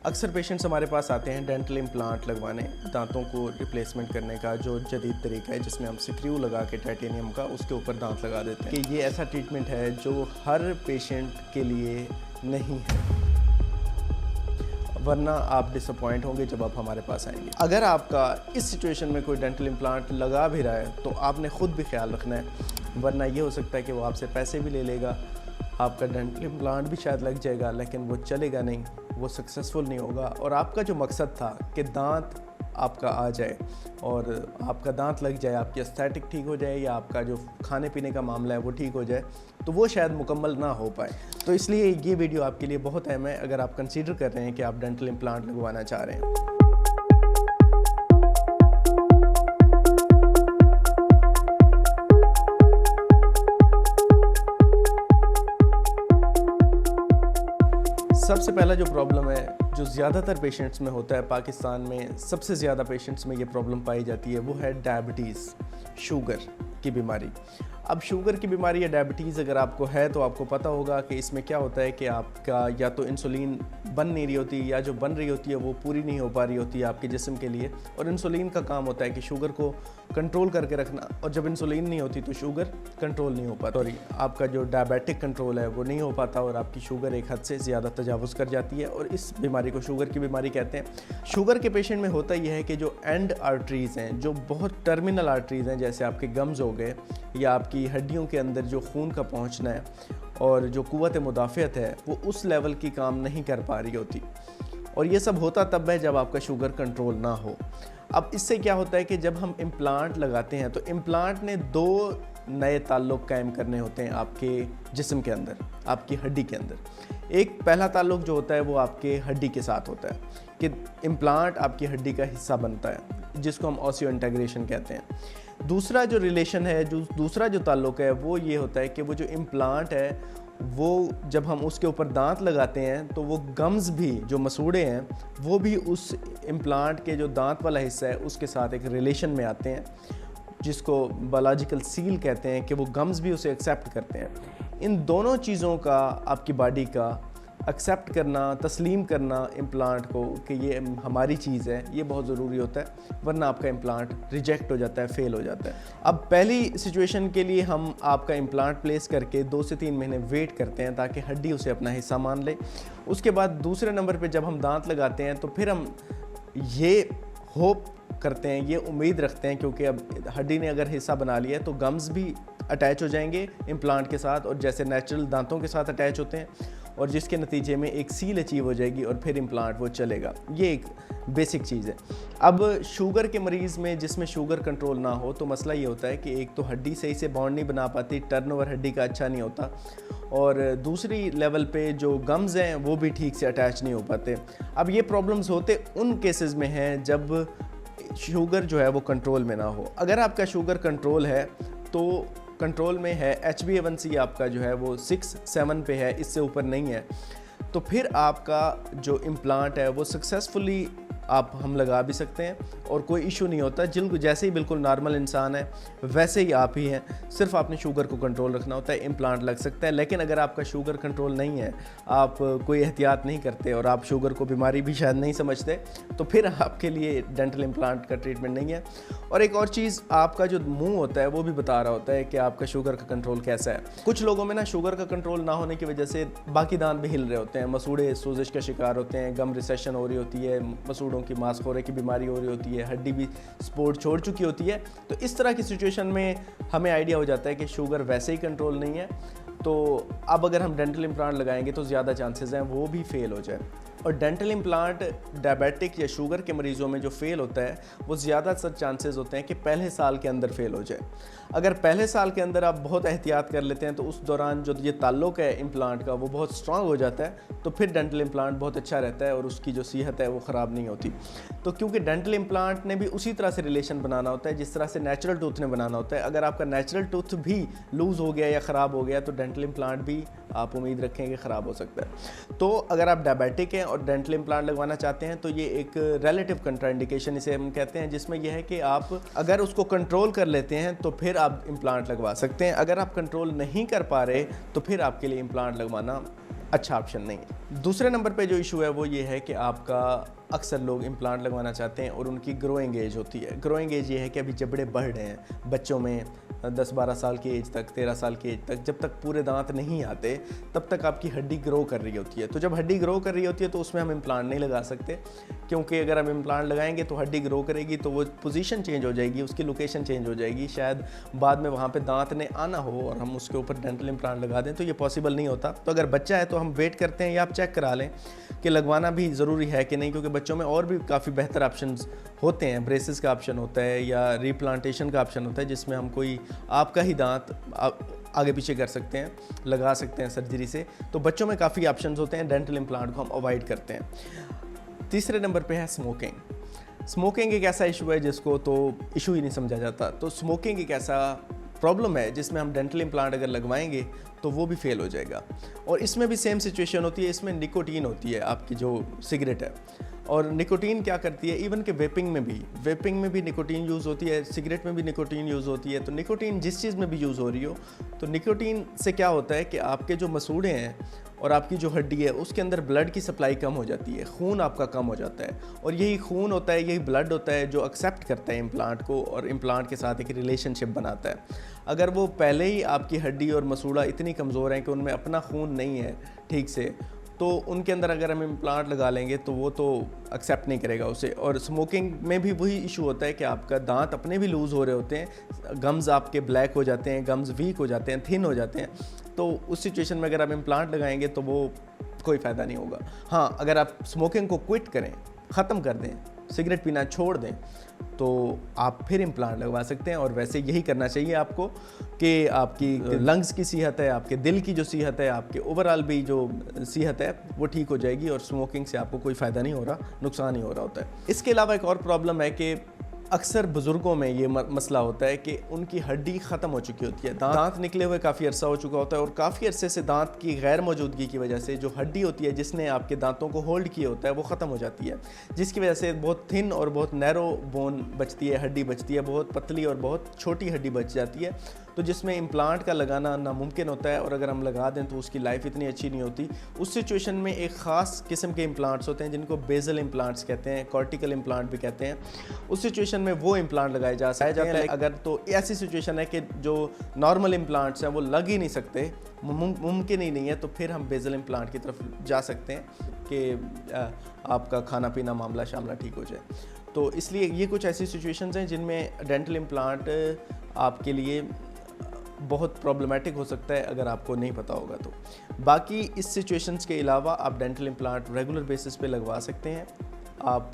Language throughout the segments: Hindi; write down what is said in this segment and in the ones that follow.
अक्सर पेशेंट्स हमारे पास आते हैं डेंटल इम्प्लांट लगवाने, दांतों को रिप्लेसमेंट करने का जो जदीद तरीका है जिसमें हम स्क्रू लगा के टाइटेनियम का उसके ऊपर दांत लगा देते हैं कि ये ऐसा ट्रीटमेंट है जो हर पेशेंट के लिए नहीं है, वरना आप डिसअपॉइंट होंगे जब आप हमारे पास आएंगे। अगर आपका इस सिचुएशन में कोई डेंटल इम्प्लांट लगा भी रहा है तो आपने ख़ुद भी ख्याल रखना है, वरना ये हो सकता है कि वो आपसे पैसे भी ले लेगा, आपका डेंटल इम्प्लांट भी शायद लग जाएगा लेकिन वो चलेगा नहीं, वो सक्सेसफुल नहीं होगा। और आपका जो मकसद था कि दांत आपका आ जाए और आपका दांत लग जाए, आपकी एस्थेटिक ठीक हो जाए या आपका जो खाने पीने का मामला है वो ठीक हो जाए, तो वो शायद मुकम्मल ना हो पाए। तो इसलिए ये वीडियो आपके लिए बहुत अहम है अगर आप कंसीडर कर रहे हैं कि आप डेंटल इम्प्लांट लगवाना चाह रहे हैं। सबसे पहला जो प्रॉब्लम है जो ज़्यादातर पेशेंट्स में होता है, पाकिस्तान में सबसे ज़्यादा पेशेंट्स में ये प्रॉब्लम पाई जाती है, वो है डायबिटीज़, शुगर की बीमारी। अब शुगर की बीमारी या डायबिटीज़ अगर आपको है तो आपको पता होगा कि इसमें क्या होता है कि आपका या तो इंसुलिन बन नहीं रही होती या जो बन रही होती है वो पूरी नहीं हो पा रही होती है आपके जिस्म के लिए। और इंसुलिन का काम होता है कि शुगर को कंट्रोल करके रखना, और जब इंसुलिन नहीं होती तो शुगर कंट्रोल नहीं हो पाता, सॉरी आपका जो डायबिटिक कंट्रोल है वो नहीं हो पाता और आपकी शुगर एक हद से ज़्यादा तजावुज़ कर जाती है और इस बीमारी को शुगर की बीमारी कहते हैं। शुगर के पेशेंट में होता यह है कि जो एंड आर्टरीज़ हैं, जो बहुत टर्मिनल आर्टरीज़ हैं, जैसे आपके गम्स हो गए या आपकी हड्डियों के अंदर जो खून का पहुंचना है और जो कुव्वत मुदाफ़ियत है वो उस लेवल की काम नहीं कर पा रही होती, और ये सब होता तब है जब आपका शुगर कंट्रोल ना हो। अब इससे क्या होता है कि जब हम इम्प्लांट लगाते हैं तो इम्प्लांट ने दो नए ताल्लुक़ कायम करने होते हैं आपके जिस्म के अंदर, आपकी हड्डी के अंदर। एक पहला ताल्लुक़ जो होता है वो आपके हड्डी के साथ होता है कि इम्प्लांट आपकी हड्डी का हिस्सा बनता है, जिसको हम ऑसियो इंटीग्रेशन कहते हैं। दूसरा जो रिलेशन है, जो दूसरा जो ताल्लुक़ है वो ये होता है कि वो जो इम्प्लांट है वो जब हम उसके ऊपर दांत लगाते हैं तो वो गम्स भी, जो मसूड़े हैं, वो भी उस इम्प्लांट के जो दांत वाला हिस्सा है उसके साथ एक रिलेशन में आते हैं, जिसको बायोलॉजिकल सील कहते हैं कि वो गम्स भी उसे एक्सेप्ट करते हैं। इन दोनों चीज़ों का आपकी बॉडी का एक्सेप्ट करना, तस्लीम करना इम्प्लांट को कि ये हमारी चीज़ है, ये बहुत ज़रूरी होता है, वरना आपका इम्प्लांट रिजेक्ट हो जाता है, फेल हो जाता है। अब पहली सिचुएशन के लिए हम आपका इम्प्लांट प्लेस करके 2 से 3 महीने वेट करते हैं ताकि हड्डी उसे अपना हिस्सा मान ले। उसके बाद दूसरे नंबर पे जब हम दांत लगाते हैं तो फिर हम ये होप करते हैं, ये उम्मीद रखते हैं, क्योंकि अब हड्डी ने अगर हिस्सा बना लिया है तो गम्स भी अटैच हो जाएंगे इम्प्लांट के साथ, और जैसे नेचुरल दांतों के साथ अटैच होते हैं, और जिसके नतीजे में एक सील अचीव हो जाएगी और फिर इम्प्लांट वो चलेगा। ये एक बेसिक चीज़ है। अब शुगर के मरीज़ में जिसमें शुगर कंट्रोल ना हो तो मसला ये होता है कि एक तो हड्डी सही से बॉन्ड नहीं बना पाती, टर्नओवर हड्डी का अच्छा नहीं होता, और दूसरी लेवल पे जो गम्स हैं वो भी ठीक से अटैच नहीं हो पाते। अब ये प्रॉब्लम्स होते उन केसेस में हैं जब शुगर जो है वो कंट्रोल में ना हो। अगर आपका शुगर कंट्रोल है तो कंट्रोल में है, HbA1c आपका जो है वो 6-7 पे है, इससे ऊपर नहीं है, तो फिर आपका जो इम्प्लांट है वो सक्सेसफुली हम लगा भी सकते हैं और कोई इशू नहीं होता। जैसे ही बिल्कुल नॉर्मल इंसान है वैसे ही आप ही हैं, सिर्फ आपने शुगर को कंट्रोल रखना होता है, इम्प्लांट लग सकता है। लेकिन अगर आपका शुगर कंट्रोल नहीं है, आप कोई एहतियात नहीं करते और आप शुगर को बीमारी भी शायद नहीं समझते, तो फिर आपके लिए डेंटल इम्प्लांट का ट्रीटमेंट नहीं है। और एक और चीज़, आपका जो मुँह होता है वो भी बता रहा होता है कि आपका शुगर का कंट्रोल कैसा है। कुछ लोगों में ना शुगर का कंट्रोल ना होने की वजह से बाकी दांत भी हिल रहे होते हैं, मसूड़े सोजिश का शिकार होते हैं, गम रिसेशन हो रही होती है, मसूड़ों की मांसखोरे की बीमारी हो रही होती है, हड्डी भी सपोर्ट छोड़ चुकी होती है। तो इस तरह की सिचुएशन में हमें आइडिया हो जाता है कि शुगर वैसे ही कंट्रोल नहीं है, तो अब अगर हम डेंटल इम्प्लांट लगाएंगे तो ज़्यादा चांसेस हैं वो भी फेल हो जाए। और डेंटल इम्प्लांट डायबिटिक या शुगर के मरीज़ों में जो फेल होता है वो ज़्यादातर चांसेस होते हैं कि पहले साल के अंदर फेल हो जाए। अगर पहले साल के अंदर आप बहुत एहतियात कर लेते हैं तो उस दौरान जो ये ताल्लुक़ है इम्प्लांट का वो बहुत स्ट्रांग हो जाता है, तो फिर डेंटल इम्प्लांट बहुत अच्छा रहता है और उसकी जो सेहत है वो ख़राब नहीं होती। तो क्योंकि डेंटल इम्प्लांट ने भी उसी तरह से रिलेशन बनाना होता है जिस तरह से नेचुरल टूथ ने बनाना होता है। अगर आपका नेचुरल टूथ भी लूज़ हो गया या ख़राब हो गया तो डेंटल इम्प्लांट भी आप उम्मीद रखें कि ख़राब हो सकता है। तो अगर आप डायबिटिक हैं और डेंटल इम्प्लांट लगवाना चाहते हैं तो ये एक रिलेटिव कंट्राइंडिकेशन इसे हम कहते हैं, जिसमें यह है कि आप अगर उसको कंट्रोल कर लेते हैं तो फिर आप इम्प्लांट लगवा सकते हैं। अगर आप कंट्रोल नहीं कर पा रहे तो फिर आपके लिए इम्प्लांट लगवाना अच्छा ऑप्शन नहीं है। दूसरे नंबर पे जो इशू है वो ये है कि आपका अक्सर लोग इम्प्लांट लगवाना चाहते हैं और उनकी ग्रोइंग एज होती है। ग्रोइंग एज ये है कि अभी जबड़े बढ़ रहे हैं बच्चों में 10-12 साल की एज तक, 13 साल की एज तक, जब तक पूरे दांत नहीं आते तब तक आपकी हड्डी ग्रो कर रही होती है। तो जब हड्डी ग्रो कर रही होती है तो उसमें हम इम्प्लांट नहीं लगा सकते, क्योंकि अगर हम इम्प्लांट लगाएंगे तो हड्डी ग्रो करेगी तो वो पोजीशन चेंज हो जाएगी, उसकी लोकेशन चेंज हो जाएगी, शायद बाद में वहाँ पे दांत ने आना हो और हम उसके ऊपर डेंटल इम्प्लांट लगा दें, तो ये पॉसिबल नहीं होता। तो अगर बच्चा है तो हम वेट करते हैं या आप चेक करा लें कि लगवाना भी ज़रूरी है कि नहीं, क्योंकि बच्चों में और भी काफ़ी बेहतर ऑप्शंस होते हैं। ब्रेसेस का ऑप्शन होता है या रिप्लांटेशन का ऑप्शन होता है, जिसमें हम कोई आपका ही दांत आगे पीछे कर सकते हैं, लगा सकते हैं सर्जरी से। तो बच्चों में काफ़ी ऑप्शंस होते हैं, डेंटल इम्प्लांट को हम अवॉइड करते हैं। तीसरे नंबर पे है स्मोकिंग। स्मोकिंग एक ऐसा इशू है जिसको तो इशू ही नहीं समझा जाता। तो स्मोकिंग एक ऐसा प्रॉब्लम है जिसमें हम डेंटल इम्प्लांट अगर लगवाएंगे तो वो भी फेल हो जाएगा। और इसमें भी सेम सिचुएशन होती है, इसमें निकोटीन होती है आपकी जो सिगरेट है, और निकोटीन क्या करती है, इवन के वेपिंग में भी निकोटीन यूज़ होती है, सिगरेट में भी निकोटीन यूज़ होती है। तो निकोटीन जिस चीज़ में भी यूज़ हो रही हो, तो निकोटीन से क्या होता है कि आपके जो मसूड़े हैं और आपकी जो हड्डी है उसके अंदर ब्लड की सप्लाई कम हो जाती है, खून आपका कम हो जाता है। और यही खून होता है, यही ब्लड होता है जो एक्सेप्ट करता है इम्प्लांट को और इम्प्लांट के साथ एक रिलेशनशिप बनाता है। अगर वो पहले ही आपकी हड्डी और मसूड़ा इतनी कमज़ोर हैं कि उनमें अपना खून नहीं है ठीक से, तो उनके अंदर अगर हम इम्प्लांट लगा लेंगे तो वो तो एक्सेप्ट नहीं करेगा उसे। और स्मोकिंग में भी वही इशू होता है कि आपका दांत अपने भी लूज़ हो रहे होते हैं, गम्स आपके ब्लैक हो जाते हैं, गम्स वीक हो जाते हैं, थिन हो जाते हैं। तो उस सिचुएशन में अगर आप इम्प्लांट लगाएंगे तो वो कोई फ़ायदा नहीं होगा। हाँ, अगर आप स्मोकिंग को क्विट करें, ख़त्म कर दें, सिगरेट पीना छोड़ दें, तो आप फिर इम्प्लांट लगवा सकते हैं। और वैसे यही करना चाहिए आपको कि आपकी लंग्स की सेहत है, आपके दिल की जो सेहत है, आपके ओवरऑल भी जो सेहत है वो ठीक हो जाएगी, और स्मोकिंग से आपको कोई फ़ायदा नहीं हो रहा, नुकसान ही हो रहा होता है। इसके अलावा एक और प्रॉब्लम है कि अक्सर बुज़ुर्गों में ये मसला होता है कि उनकी हड्डी ख़त्म हो चुकी होती है, दांत निकले हुए काफ़ी अरसा हो चुका होता है, और काफ़ी अरसे से दांत की गैर मौजूदगी की वजह से जो हड्डी होती है जिसने आपके दांतों को होल्ड किया होता है वो ख़त्म हो जाती है, जिसकी वजह से बहुत थिन और बहुत नैरो बोन बचती है, हड्डी बचती है, बहुत पतली और बहुत छोटी हड्डी बच जाती है, तो जिसमें इम्प्लांट का लगाना नामुमकिन होता है। और अगर हम लगा दें तो उसकी लाइफ इतनी अच्छी नहीं होती। उस सिचुएशन में एक ख़ास किस्म के इम्प्लांट्स होते हैं जिनको बेजल इम्प्लांट्स कहते हैं, कॉर्टिकल इम्प्लांट भी कहते हैं। उस सिचुएशन में वो इम्प्लांट लगाए जा सकते हैं। अगर तो ऐसी सिचुएशन है कि जो नॉर्मल इम्प्लांट्स हैं वो लग ही नहीं सकते, मुमकिन ही नहीं है, तो फिर हम बेजल इम्प्लांट की तरफ जा सकते हैं कि आपका खाना पीना मामला शामला ठीक हो जाए। तो इसलिए ये कुछ ऐसी सिचुएशंस हैं जिनमें डेंटल इम्प्लांट आपके लिए बहुत प्रॉब्लमेटिक हो सकता है अगर आपको नहीं पता होगा तो। बाकी इस सिचुएशंस के अलावा आप डेंटल इम्प्लांट रेगुलर बेसिस पे लगवा सकते हैं। आप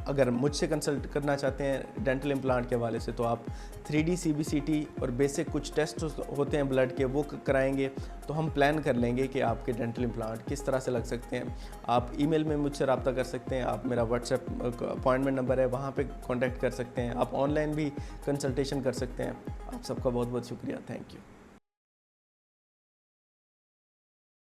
अगर मुझसे कंसल्ट करना चाहते हैं डेंटल इम्प्लांट के हवाले से, तो आप 3D CBCT और बेसिक कुछ टेस्ट होते हैं ब्लड के, वो कराएंगे तो हम प्लान कर लेंगे कि आपके डेंटल इम्प्लांट किस तरह से लग सकते हैं। आप ईमेल में मुझसे रब्ता कर सकते हैं, आप मेरा व्हाट्सएप अपॉइंटमेंट नंबर है वहाँ पे कांटेक्ट कर सकते हैं, आप ऑनलाइन भी कंसल्टेशन कर सकते हैं। आप सबका बहुत बहुत शुक्रिया, थैंक यू।